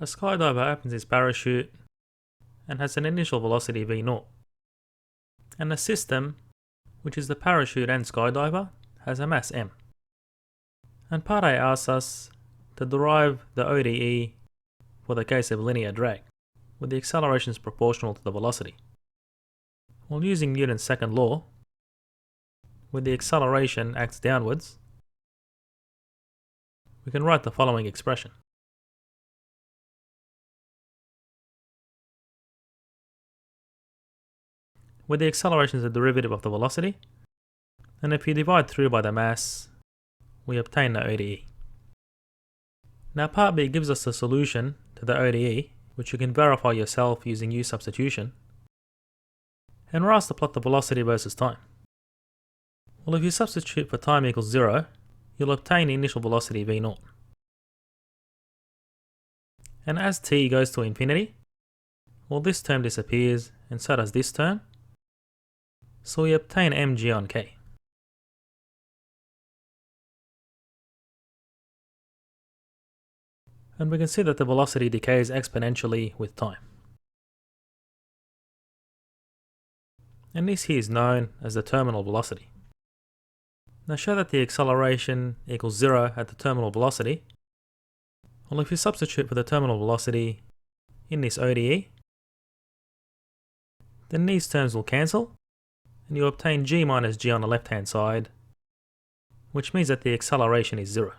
A skydiver opens his parachute and has an initial velocity v0. And the system, which is the parachute and skydiver, has a mass m. And part A asks us to derive the ODE for the case of linear drag, where the acceleration is proportional to the velocity. Well, using Newton's second law, where the acceleration acts downwards, we can write the following expression. Where the acceleration is the derivative of the velocity, and if you divide through by the mass, we obtain the ODE. Now part B gives us the solution to the ODE, which you can verify yourself using U substitution, and we're asked to plot the velocity versus time. Well, if you substitute for time equals 0, you'll obtain the initial velocity v0. And as t goes to infinity, well, this term disappears, and so does this term, so we obtain mg on k. And we can see that the velocity decays exponentially with time. And this here is known as the terminal velocity. Now show that the acceleration equals 0 at the terminal velocity. Well, if you substitute for the terminal velocity in this ODE, then these terms will cancel, and you obtain g minus g on the left hand side, which means that the acceleration is 0.